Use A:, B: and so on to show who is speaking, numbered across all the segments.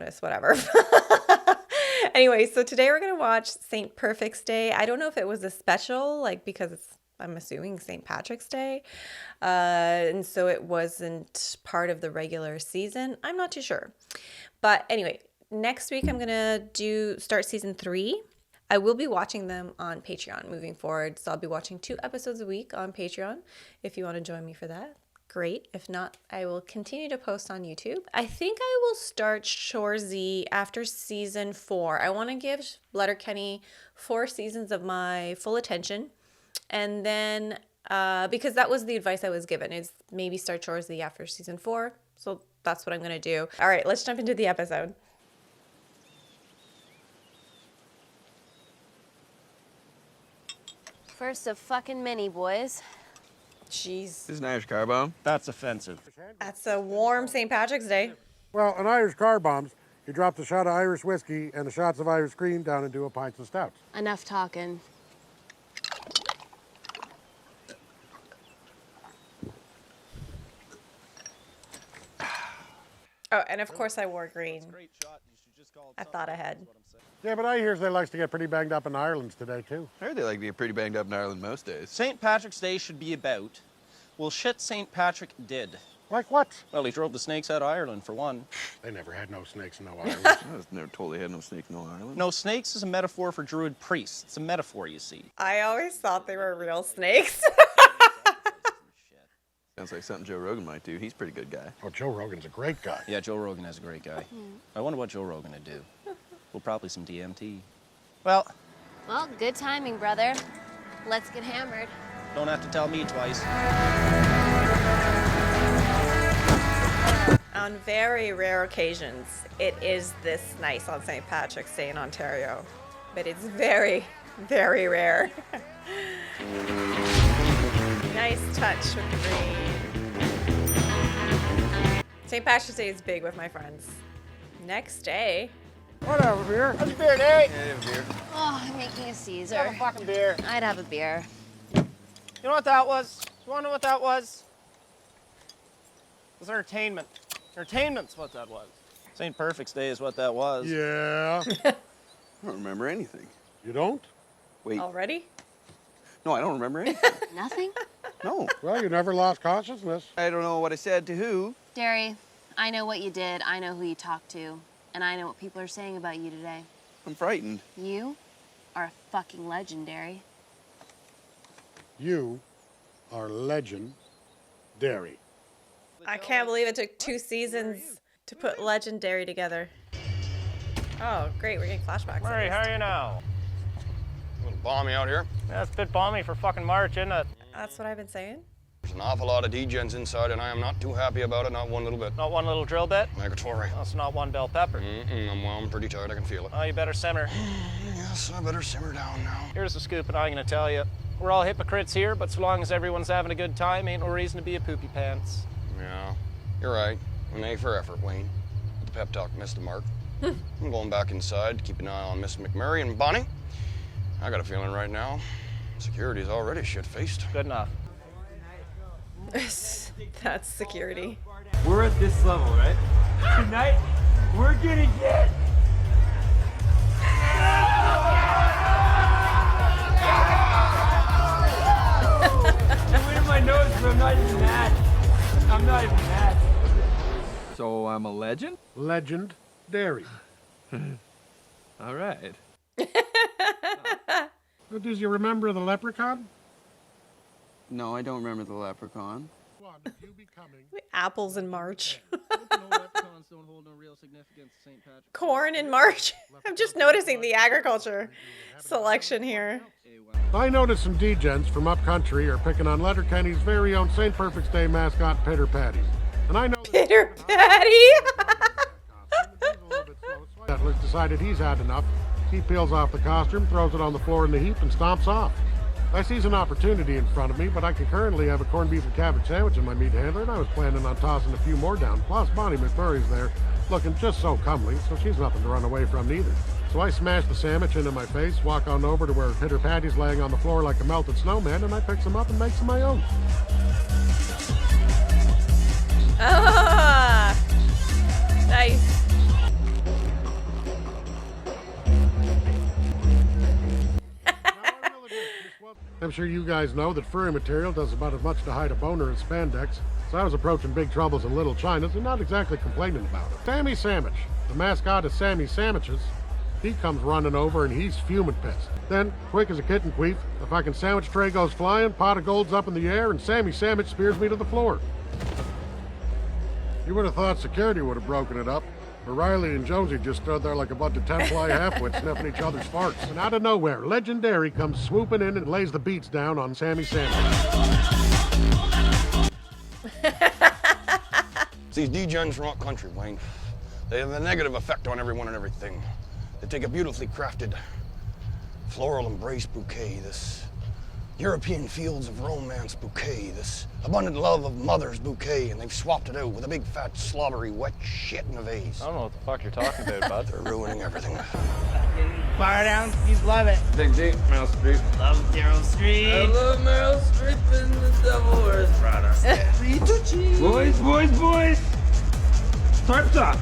A: notice, whatever. Anyway, so today we're going to watch St. Perfect's Day. I don't know if it was a special, like, because I'm assuming St. Patrick's Day. And so it wasn't part of the regular season. I'm not too sure. But anyway, next week I'm going to start season 3. I will be watching them on Patreon moving forward. So I'll be watching 2 episodes a week on Patreon. If you want to join me for that, great. If not, I will continue to post on YouTube. I think I will start Shoresy after season 4. I want to give Letterkenny 4 seasons of my full attention. And then, because that was the advice I was given, is maybe start Shoresy after season 4. So that's what I'm going to do. All right, let's jump into the episode.
B: First of fucking many, boys.
A: Jeez.
C: This is an Irish car bomb.
D: That's offensive.
A: That's a warm St. Patrick's Day.
E: Well, an Irish car bombs, you drop the shot of Irish whiskey and the shots of Irish cream down into a pint of stouts.
B: Enough talking.
A: Oh, and of course I wore green. I thought ahead.
E: Yeah, but I hear they likes to get pretty banged up in Ireland today, too.
C: I heard they like to get pretty banged up in Ireland most days.
D: St. Patrick's Day should be about, well, shit St. Patrick did.
E: Like what?
D: Well, he drove the snakes out of Ireland, for one.
E: They never had no snakes in no Ireland.
C: I was never told they had no snake in no Ireland.
D: No, snakes is a metaphor for druid priests. It's a metaphor, you see.
A: I always thought they were real snakes.
C: Sounds like something Joe Rogan might do. He's a pretty good guy.
E: Oh, Joe Rogan's a great guy.
D: Yeah, Joe Rogan is a great guy. I wonder what Joe Rogan would do. Well, probably some DMT. Well,
B: Good timing, brother. Let's get hammered.
D: don't have to tell me twice.
A: On very rare occasions, it is this nice on St. Patrick's Day in Ontario. But it's very, very rare. Nice touch with the green. St. Patrick's Day is big with my friends. Next day.
E: Whatever, beer.
F: How's your beer, Nate?
C: Yeah, beer.
B: Oh, I'm making a Caesar.
F: Have a fucking beer.
B: I'd have a beer.
F: You know what that was? You wanna know what that was? It was entertainment. Entertainment's what that was.
D: St. Perfect's Day is what that was.
E: Yeah.
C: I don't remember anything.
E: You don't?
C: Wait.
A: Already?
C: No, I don't remember anything.
B: Nothing?
C: No.
E: Well, you never lost consciousness.
C: I don't know what I said to who.
B: Dary, I know what you did. I know who you talked to. And I know what people are saying about you today.
C: I'm frightened.
B: You are a fucking legendary.
E: You are Legen-Dary.
A: I can't believe it took 2 seasons to put Legen-Dary together. Oh, great. We're getting flashbacks.
F: Murray, how are you now?
G: A little balmy out here.
F: Yeah, it's a bit balmy for fucking March, isn't it?
A: That's what I've been saying.
G: There's an awful lot of degens inside, and I am not too happy about it, not one little bit.
F: Not one little drill bit?
G: Negatory.
F: That's not one bell pepper.
G: I'm pretty tired, I can feel it.
F: Oh, you better simmer.
G: Yes, I better simmer down now.
F: Here's the scoop, and I'm gonna tell you. We're all hypocrites here, but so long as everyone's having a good time, ain't no reason to be a poopy pants.
G: Yeah, you're right. An A for effort, Wayne. But the pep talk missed the mark. I'm going back inside to keep an eye on Miss McMurray and Bonnie. I got a feeling right now, security's already shit-faced.
F: Good enough.
A: That's security.
H: We're at this level, right? Tonight, we're gonna get... Where my nose from? I'm not even mad. I'm not even mad.
C: So I'm a legend?
E: Legen-Dary.
C: All right.
E: Well, do you remember the leprechaun?
C: No, I don't remember the leprechaun.
A: Apples in March.
H: Leprechauns don't hold no real significance to St. Patrick's.
A: Corn in March. I'm just noticing the agriculture selection here.
E: I noticed some degens from upcountry are picking on Letterkenny's very own St. Perfect's Day mascot, Paddy. And I know
A: Bitter Paddy.
E: Settlers decided he's had enough. He peels off the costume, throws it on the floor in the heap, and stomps off. I sees an opportunity in front of me, but I can currently have a corned beef and cabbage sandwich in my meat handler, and I was planning on tossing a few more down. Plus, Bonnie McMurray's there, looking just so comely, so she's nothing to run away from neither. So I smash the sandwich into my face, walk on over to where Paddy's laying on the floor like a melted snowman, and I picks him up and makes him my own.
A: Ah, nice.
E: I'm sure you guys know that furry material does about as much to hide a boner as spandex, so I was approaching Big Troubles in Little China's and not exactly complaining about it. Sammy Sandwich, the mascot is Sammy Sandwiches. He comes running over and he's fuming pissed. Then, quick as a kitten queef, the fucking sandwich tray goes flying, pot of gold's up in the air, and Sammy Sandwich spears me to the floor. You would have thought security would have broken it up, but Riley and Jonesy just stood there like a bunch of 10-fly halfwits sniffing each other's farts. And out of nowhere, Legen-Dary comes swooping in and lays the beats down on Sammy Sandwich.
G: These degens from up country, Wayne, they have a negative effect on everyone and everything. They take a beautifully crafted floral embrace bouquet, this European fields of romance bouquet, this abundant love of mothers bouquet, and they've swapped it out with a big fat slobbery wet shit in a vase.
F: I don't know what the fuck you're talking about, bud.
G: They're ruining everything.
F: Fire down, you love it.
H: Big G, Meryl Streep.
F: Love Daryl Street.
H: I love Meryl Streep and the Devil Wears Prada. Boys. Tarps up.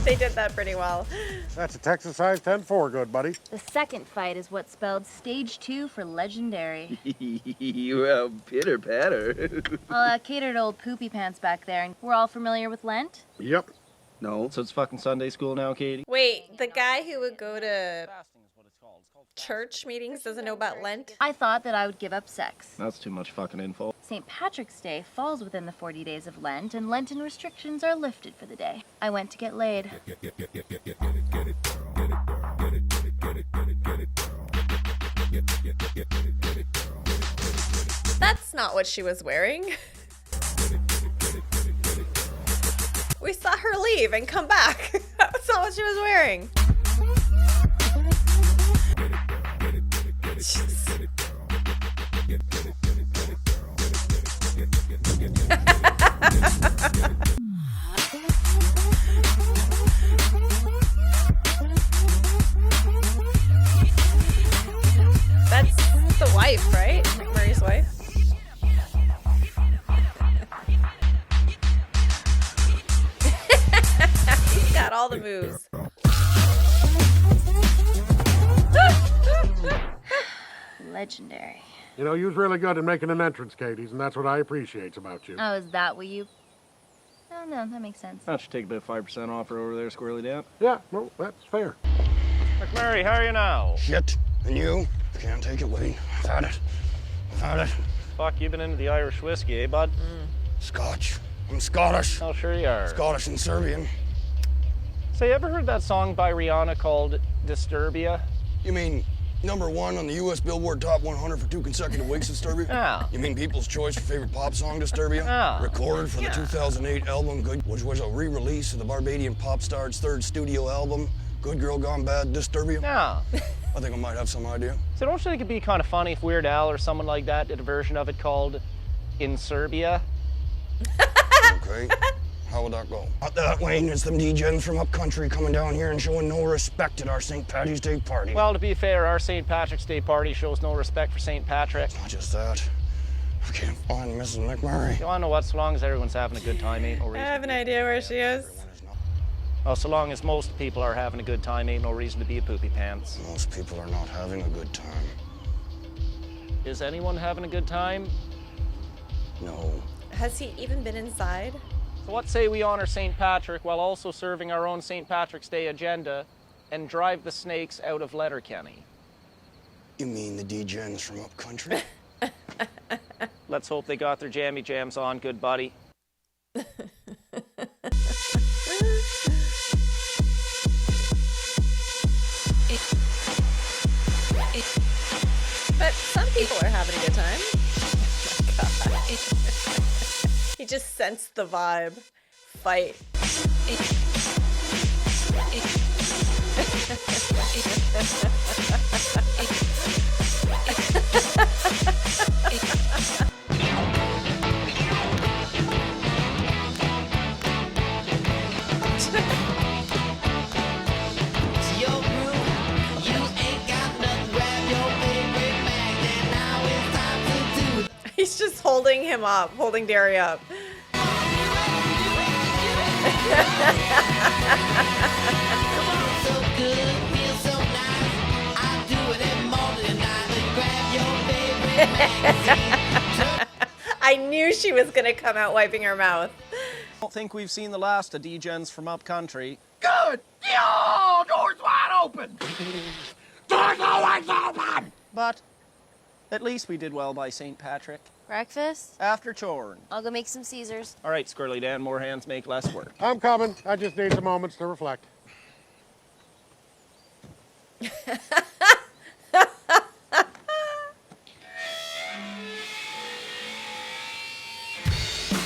A: They did that pretty well.
E: That's a Texas size 10-4, good buddy.
I: The second fight is what spelled stage 2 for Legen-Dary.
H: Well, pitter patter.
I: I'll cater to old poopy pants back there, and we're all familiar with Lent?
E: Yep.
D: No. So it's fucking Sunday school now, Katie?
A: Wait, the guy who would go to church meetings doesn't know about Lent?
I: I thought that I would give up sex.
D: That's too much fucking info.
I: St. Patrick's Day falls within the 40 days of Lent, and Lenten restrictions are lifted for the day. I went to get laid.
A: That's not what she was wearing. We saw her leave and come back. That's not what she was wearing. That's the wife, right? McMurray's wife. He's got all the moves.
I: Legen-Dary.
E: You know, you was really good at making an entrance, Katie's, and that's what I appreciate about you.
I: Oh, is that what you... Oh, no, that makes sense.
D: Why don't you take about 5% off her over there, Squirrely Dan?
E: Yeah, no, that's fair.
F: McMurray, how are you now?
G: Shit. And you? I can't take it, Wayne. I've had it.
F: Fuck, you've been into the Irish whiskey, eh, bud?
G: Scotch. I'm Scottish.
F: Oh, sure you are.
G: Scottish and Serbian.
F: So, you ever heard that song by Rihanna called Disturbia?
G: You mean #1 on the U.S. Billboard Top 100 for 2 consecutive weeks, Disturbia?
F: Yeah.
G: You mean People's Choice for favorite pop song, Disturbia?
F: Yeah.
G: Recorded for the 2008 album Good, which was a re-release of the Barbadian pop star's 3rd studio album, Good Girl Gone Bad, Disturbia?
F: Yeah.
G: I think I might have some idea.
F: So don't you think it'd be kind of funny if Weird Al or someone like that did a version of it called In Serbia?
G: Okay. How would that go? Not that, Wayne. It's them degens from up country coming down here and showing no respect at our St. Paddy's Day party.
F: Well, to be fair, our St. Patrick's Day party shows no respect for St. Patrick.
G: Not just that. I can't find Mrs. McMurray.
F: You wanna know what? So long as everyone's having a good time, ain't no
A: I
F: reason.
A: have an idea where she is.
F: Oh, so long as most people are having a good time, ain't no reason to be a poopy pants.
G: Most people are not having a good time.
F: Is anyone having a good time?
G: No.
A: Has he even been inside?
F: So what say we honor St. Patrick while also serving our own St. Patrick's Day agenda and drive the snakes out of Letterkenny?
G: You mean the degens from up country?
F: Let's hope they got their jammy jams on, good buddy.
A: But some people are having a good time. Oh my God. He just sensed the vibe. Fight. He's just holding him up, holding Dary up. I knew she was going to come out wiping her mouth.
D: I don't think we've seen the last of D-gens from up country.
E: Good! Yo! Door's wide open! Door's always open!
D: But at least we did well by St. Patrick.
B: Breakfast?
D: After chorn.
B: I'll go make some Caesars.
D: All right, Squirrely Dan, more hands make less work.
E: I'm coming. I just need some moments to reflect.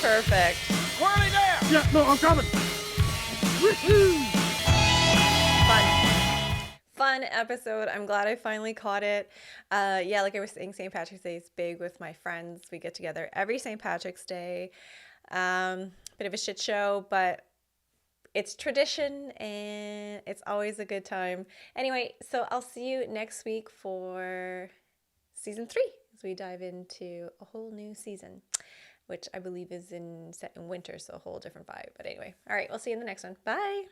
A: Perfect.
D: Squirrely Dan!
E: Yeah, no, I'm coming. Woohoo!
A: Fun episode. I'm glad I finally caught it. Yeah, like I was saying, St. Patrick's Day is big with my friends. We get together every St. Patrick's Day. Bit of a shit show, but it's tradition and it's always a good time. Anyway, so I'll see you next week for season 3 as we dive into a whole new season, which I believe is set in winter, so a whole different vibe. But anyway, all right, we'll see you in the next one. Bye.